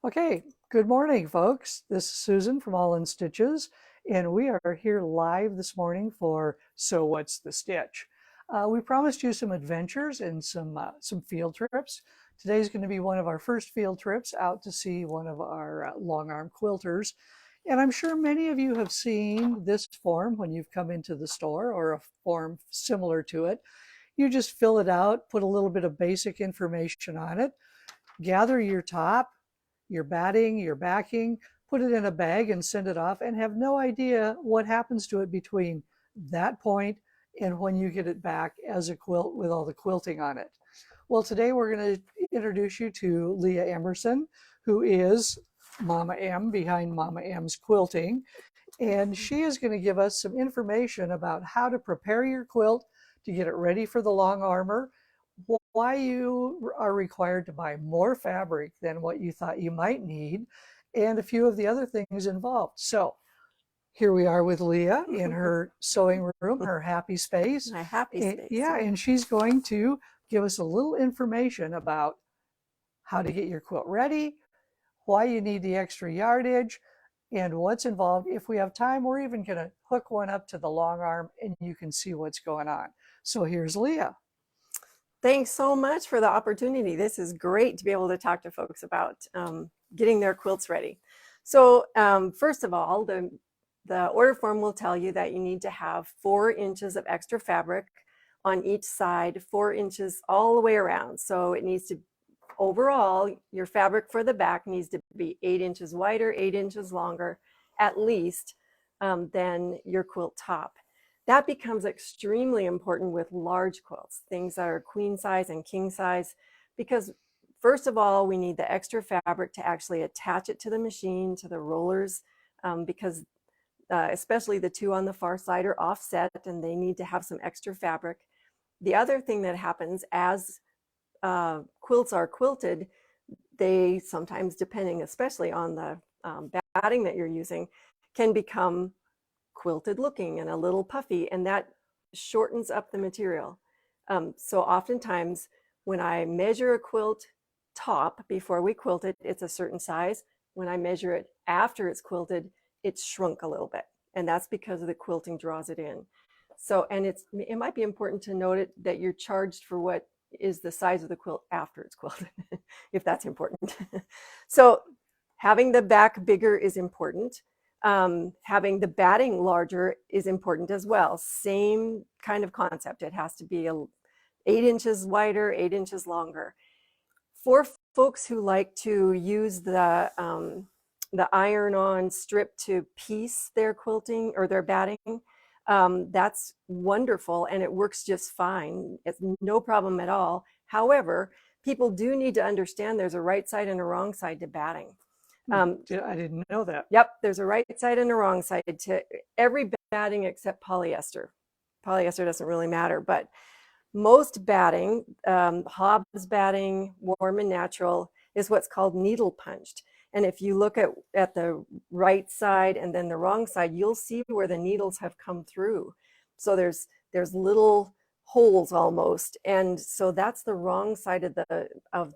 Okay, good morning, folks. This is Susan from All in Stitches, and we are here live this morning for So What's the Stitch? We promised you some adventures and some field trips. Today's going to be one of our first field trips out to see one of our long arm quilters. And I'm sure many of you have seen this form when you've come into the store or a form similar to it. You just fill it out, put a little bit of basic information on it, gather your top, your batting, your backing, put it in a bag and send it off and have no idea what happens to it between that point and when you get it back as a quilt with all the quilting on it. Well, today we're going to introduce you to Leah Emerson, who is Mama M behind Mama M's Quilting. And she is going to give us some information about how to prepare your quilt to get it ready for the long armor, why you are required to buy more fabric than what you thought you might need, and a few of the other things involved. So here we are with Leah in her sewing room, her happy space. My happy space. Yeah, and she's going to give us a little information about how to get your quilt ready, why you need the extra yardage, and what's involved. If we have time, we're even going to hook one up to the long arm and you can see what's going on. So here's Leah. Thanks so much for the opportunity. This is great to be able to talk to folks about getting their quilts ready. So first of all, the order form will tell you that you need to have 4 inches of extra fabric on each side, 4 inches all the way around. So it needs to, overall, your fabric for the back needs to be 8 inches wider, 8 inches longer, at least, than your quilt top. That becomes extremely important with large quilts, things that are queen size and king size, because first of all, we need the extra fabric to actually attach it to the machine, to the rollers, because especially the two on the far side are offset and they need to have some extra fabric. The other thing that happens as quilts are quilted, they sometimes, depending especially on the batting that you're using, can become quilted looking and a little puffy, and that shortens up the material. So oftentimes when I measure a quilt top before we quilt it, it's a certain size. When I measure it after it's quilted, it's shrunk a little bit, and that's because of the quilting draws it in. So, and it might be important to note it that you're charged for what is the size of the quilt after it's quilted, if that's important. So having the back bigger is important. Having the batting larger is important as well. Same kind of concept. It has to be 8 inches wider, 8 inches longer. For folks who like to use the iron-on strip to piece their quilting or their batting, that's wonderful and it works just fine. It's no problem at all. However, people do need to understand there's a right side and a wrong side to batting. I didn't know that. Yep, there's a right side and a wrong side to every batting except polyester. Polyester doesn't really matter, but most batting, Hobbs batting, warm and natural, is what's called needle punched. And if you look at the right side and then the wrong side, you'll see where the needles have come through. So there's little holes almost, and so that's the wrong side of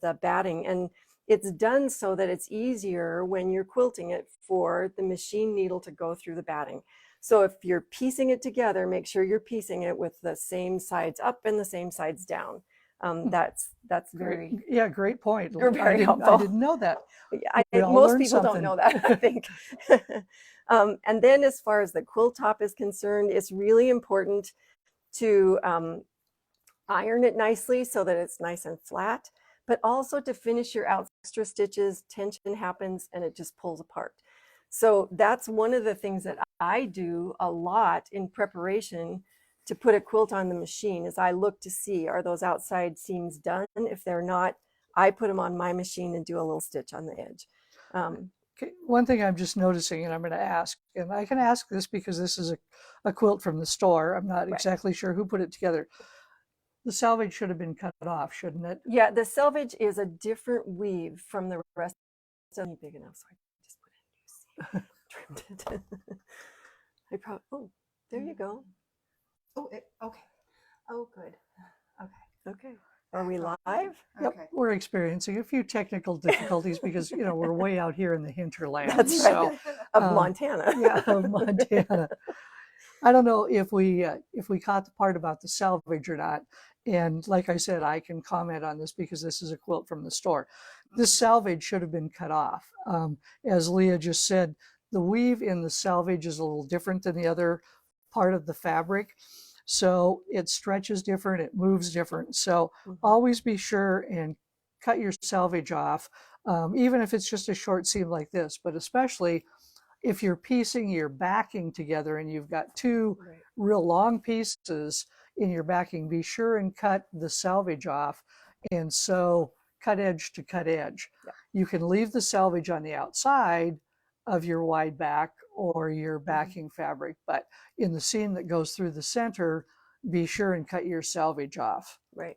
the batting. And it's done so that it's easier when you're quilting it for the machine needle to go through the batting. So if you're piecing it together, make sure you're piecing it with the same sides up and the same sides down. That's very great point. very helpful. I didn't know that. Most people don't know that, I think. And then as far as the quilt top is concerned, it's really important to iron it nicely so that it's nice and flat, but also to finish your extra stitches, tension happens and it just pulls apart. So that's one of the things that I do a lot in preparation to put a quilt on the machine, is I look to see, are those outside seams done? If they're not, I put them on my machine and do a little stitch on the edge. Okay. One thing I'm just noticing, and I'm going to ask, and I can ask this because this is a quilt from the store. I'm not exactly sure who put it together. The selvage should have been cut off, shouldn't it? Yeah, the selvage is a different weave from the rest. It's only big enough, so I just put it in. Trimmed it. I probably. Oh, there you go. Oh, okay. Oh, good. Okay. Okay. Are we live? Yep, Okay. we're experiencing a few technical difficulties because, we're way out here in the hinterland. That's So, right. Of um, Montana. yeah, of Montana. I don't know if we caught the part about the salvage or not. And like I said, I can comment on this because this is a quilt from the store. This salvage should have been cut off. As Leah just said, the weave in the salvage is a little different than the other part of the fabric. So it stretches different, it moves different. So always be sure and cut your salvage off, even if it's just a short seam like this, but especially if you're piecing your backing together and you've got two real long pieces in your backing, be sure and cut the salvage off and sew cut edge to cut edge. Yeah. You can leave the salvage on the outside of your wide back or your backing fabric, but in the seam that goes through the center, be sure and cut your salvage off. Right.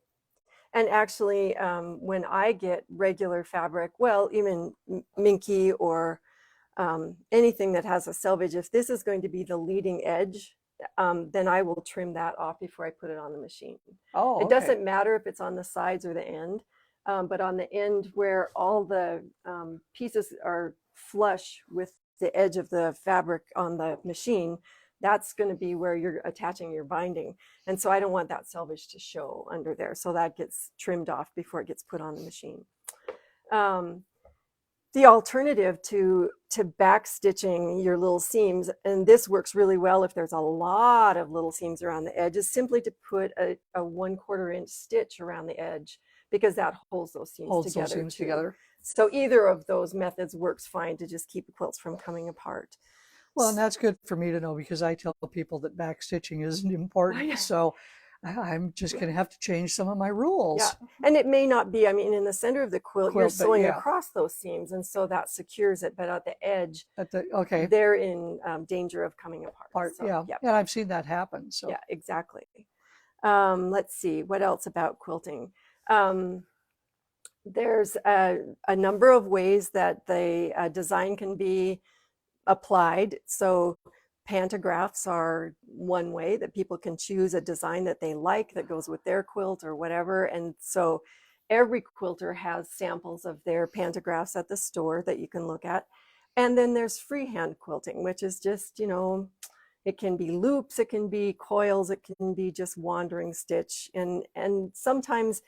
And actually, when I get regular fabric, well, even minky or anything that has a selvage, if this is going to be the leading edge, then I will trim that off before I put it on the machine. Oh, It okay. doesn't matter if it's on the sides or the end, but on the end where all the pieces are flush with the edge of the fabric on the machine, that's going to be where you're attaching your binding. And so I don't want that selvage to show under there. So that gets trimmed off before it gets put on the machine. The alternative to back stitching your little seams, and this works really well if there's a lot of little seams around the edge, is simply to put a 1/4 inch stitch around the edge, because that holds those seams together. So either of those methods works fine to just keep the quilts from coming apart. Well, and that's good for me to know because I tell people that back stitching isn't important. yeah. So I'm just going to have to change some of my rules. Yeah, and it may not be, I mean, in the center of the quilt you're But sewing yeah. across those seams, and so that secures it, but at the edge, Okay. they're in danger of coming apart. So, yeah. yeah. And I've seen that happen. So Yeah, exactly. Let's see, what else about quilting? There's a number of ways that the design can be applied. So pantographs are one way that people can choose a design that they like that goes with their quilt or whatever. And so every quilter has samples of their pantographs at the store that you can look at. And then there's freehand quilting, which is just, it can be loops, it can be coils, it can be just wandering stitch. And sometimes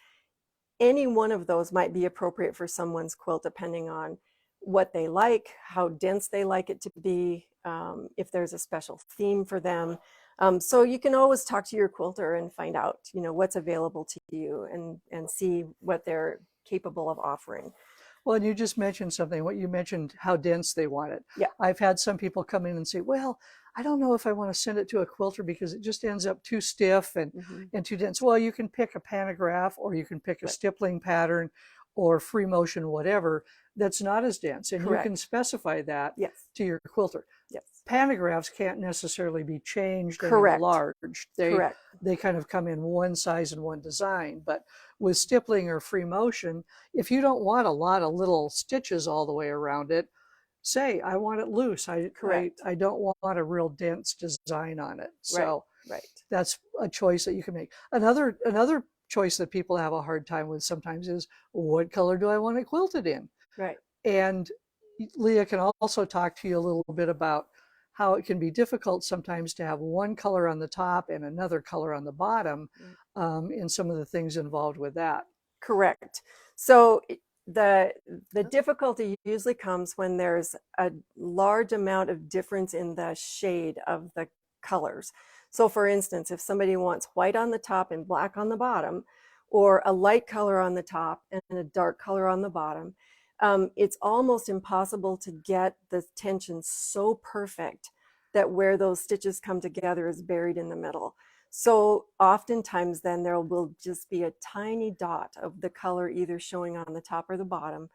any one of those might be appropriate for someone's quilt, depending on what they like, how dense they like it to be, if there's a special theme for them. So you can always talk to your quilter and find out, what's available to you and see what they're capable of offering. Well, and you just mentioned something. What you mentioned, how dense they want it. Yeah. I've had some people come in and say, well, I don't know if I want to send it to a quilter because it just ends up too stiff and too dense. Well, you can pick a pantograph or you can pick a stippling pattern or free motion, whatever, that's not as dense. And you can specify that to your quilter. Yes. Pantographs can't necessarily be changed and enlarged. They kind of come in one size and one design. But with stippling or free motion, if you don't want a lot of little stitches all the way around it, say, I want it loose. I don't want a real dense design on it. So that's a choice that you can make. Another choice that people have a hard time with sometimes is, what color do I want it quilted in? Right. And Leah can also talk to you a little bit about how it can be difficult sometimes to have one color on the top and another color on the bottom, and some of the things involved with that. Correct. So the difficulty usually comes when there's a large amount of difference in the shade of the colors. So for instance, if somebody wants white on the top and black on the bottom, or a light color on the top and a dark color on the bottom, it's almost impossible to get the tension so perfect that where those stitches come together is buried in the middle. So oftentimes then there will just be a tiny dot of the color either showing on the top or the bottom.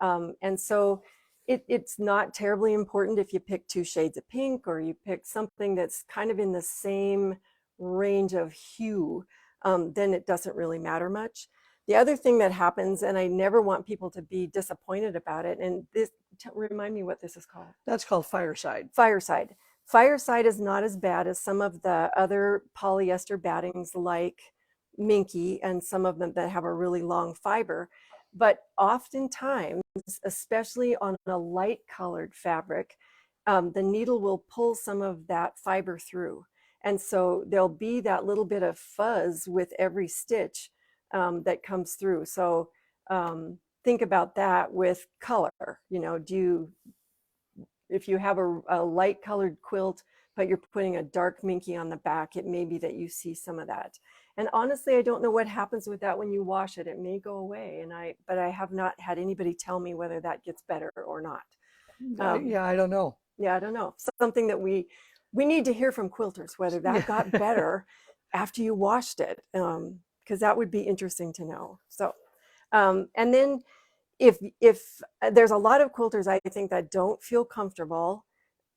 And so it's not terribly important if you pick 2 shades of pink or you pick something that's kind of in the same range of hue, then it doesn't really matter much. The other thing that happens, and I never want people to be disappointed about it, and this, remind me what this is called. That's called fireside. Fireside. Fireside is not as bad as some of the other polyester battings like minky and some of them that have a really long fiber. But oftentimes, especially on a light colored fabric, the needle will pull some of that fiber through. And so there'll be that little bit of fuzz with every stitch that comes through. So think about that with color. You know, if you have a light colored quilt, but you're putting a dark minky on the back, it may be that you see some of that. And honestly, I don't know what happens with that when you wash it. It may go away, but I have not had anybody tell me whether that gets better or not. Yeah, I don't know. Yeah, I don't know. Something that we need to hear from quilters, whether that got better after you washed it, because that would be interesting to know. So, and then if there's a lot of quilters, I think, that don't feel comfortable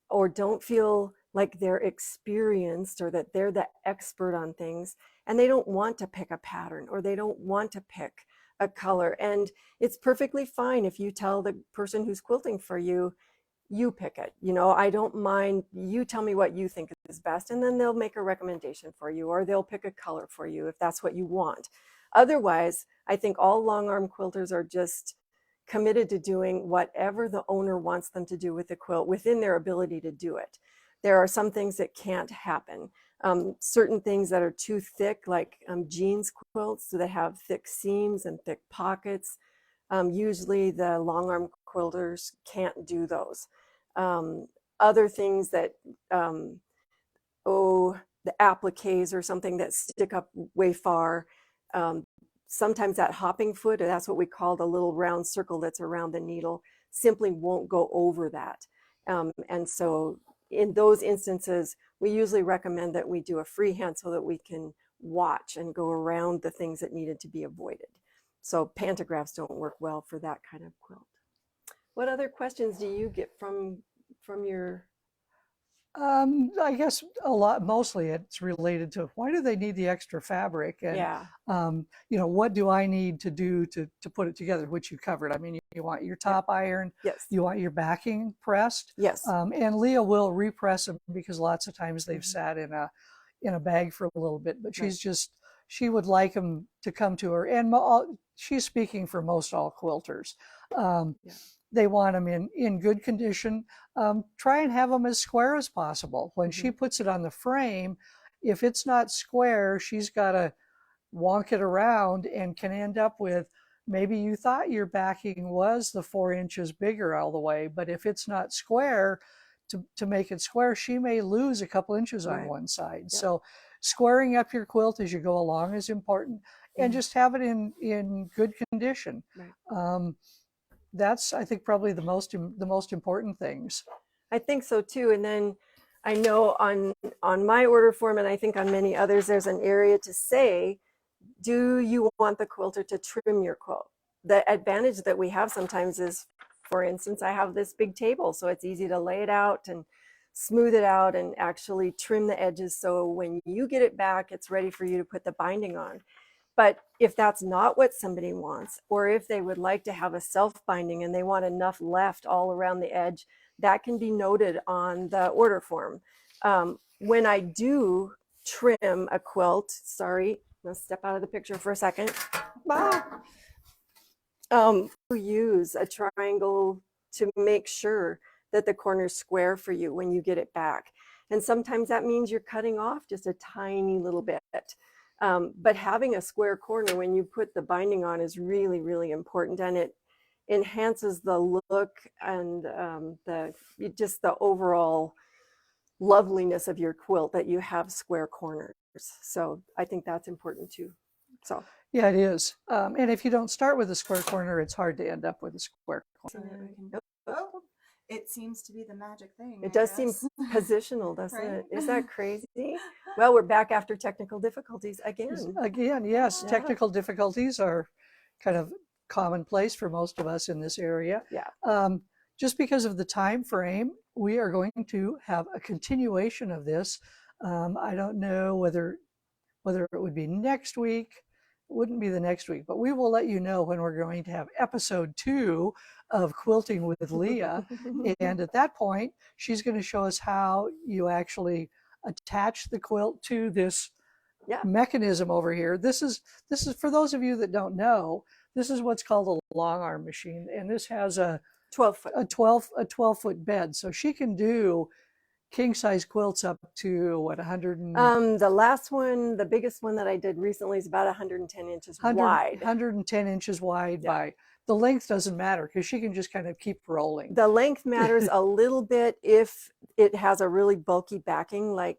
or don't feel like they're experienced or that they're the expert on things, and they don't want to pick a pattern or they don't want to pick a color. And it's perfectly fine if you tell the person who's quilting for you, you pick it. You know, I don't mind, you tell me what you think is best, and then they'll make a recommendation for you, or they'll pick a color for you if that's what you want. Otherwise, I think all long arm quilters are just committed to doing whatever the owner wants them to do with the quilt within their ability to do it. There are some things that can't happen. Certain things that are too thick, like jeans quilts, so that have thick seams and thick pockets. Usually the long arm quilters can't do those. Other things that, the appliques or something that stick up way far. Sometimes that hopping foot, or that's what we call the little round circle that's around the needle, simply won't go over that. And so in those instances, we usually recommend that we do a freehand so that we can watch and go around the things that needed to be avoided. So pantographs don't work well for that kind of quilt. What other questions do you get from your? I guess mostly it's related to why do they need the extra fabric, and Yeah. you know, what do I need to do to put it together, which you covered. I mean, you want your top iron, Yes. you want your backing pressed, Yes. and Leah will repress them because lots of times they've sat in a bag for a little bit, but she would like them to come to her, and she's speaking for most all quilters. They want them in good condition. Try and have them as square as possible. When she puts it on the frame, if it's not square, she's got to wonk it around and can end up with, maybe you thought your backing was the 4 inches bigger all the way, but if it's not square, to make it square, she may lose a couple inches on one side. Yeah. So squaring up your quilt as you go along is important, and just have it in good condition. Right. That's, I think, probably the most important things. I think so too. And then I know on my order form, and I think on many others, there's an area to say, do you want the quilter to trim your quilt? The advantage that we have sometimes is, for instance, I have this big table, so it's easy to lay it out and smooth it out and actually trim the edges, so when you get it back, it's ready for you to put the binding on. But if that's not what somebody wants, or if they would like to have a self-binding and they want enough left all around the edge, that can be noted on the order form. When I do trim a quilt, sorry, I'm gonna step out of the picture for a second. Use a triangle to make sure that the corner's square for you when you get it back. And sometimes that means you're cutting off just a tiny little bit. But having a square corner when you put the binding on is really, really important, and it enhances the look and just the overall loveliness of your quilt that you have square corners. So I think that's important too. So yeah, it is. And if you don't start with a square corner, it's hard to end up with a square corner. Oh, it seems to be the magic thing. It does seem positional, doesn't it? Is that crazy? Well, we're back after technical difficulties again. Again, yes, technical difficulties are kind of commonplace for most of us in this area. Yeah. Just because of the time frame, we are going to have a continuation of this. I don't know whether it would be next week. It wouldn't be the next week, but we will let you know when we're going to have episode 2 of Quilting with Leah. And at that point, she's going to show us how you actually attach the quilt to this Yeah. mechanism over here. This is for those of you that don't know, this is what's called a long arm machine, and this has a 12 foot. 12-foot bed, so she can do king size quilts up to what, 100 The last one, the biggest one that I did recently is about 110 inches wide. 110 inches wide. Yeah. By the length doesn't matter because she can just kind of keep rolling. The length matters a little bit if it has a really bulky backing, like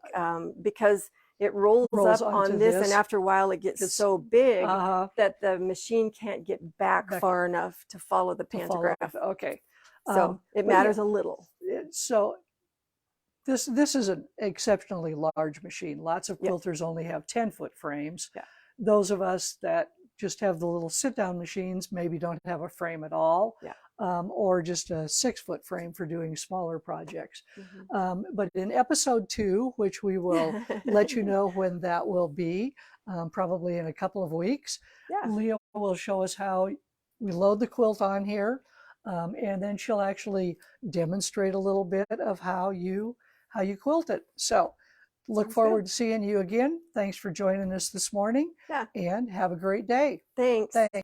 because it rolls Rolls up onto on this, this. and after a while it gets It's- so big that the machine can't get back far enough to follow the pantograph. Okay. So it but yeah. matters a little. So this is an exceptionally large machine. Lots of Yeah. quilters only have 10-foot frames. Yeah. Those of us that just have the little sit-down machines maybe don't have a frame at all, Yeah. or just a 6-foot frame for doing smaller projects. Mhm. But in episode 2, which we will let you know when that will be, probably in a couple of weeks, Yeah. Leah will show us how we load the quilt on here, and then she'll actually demonstrate a little bit of how you quilt it. So look Sounds forward good. to seeing you again. Thanks for joining us this morning. Yeah. And have a great day. Thanks. Thanks.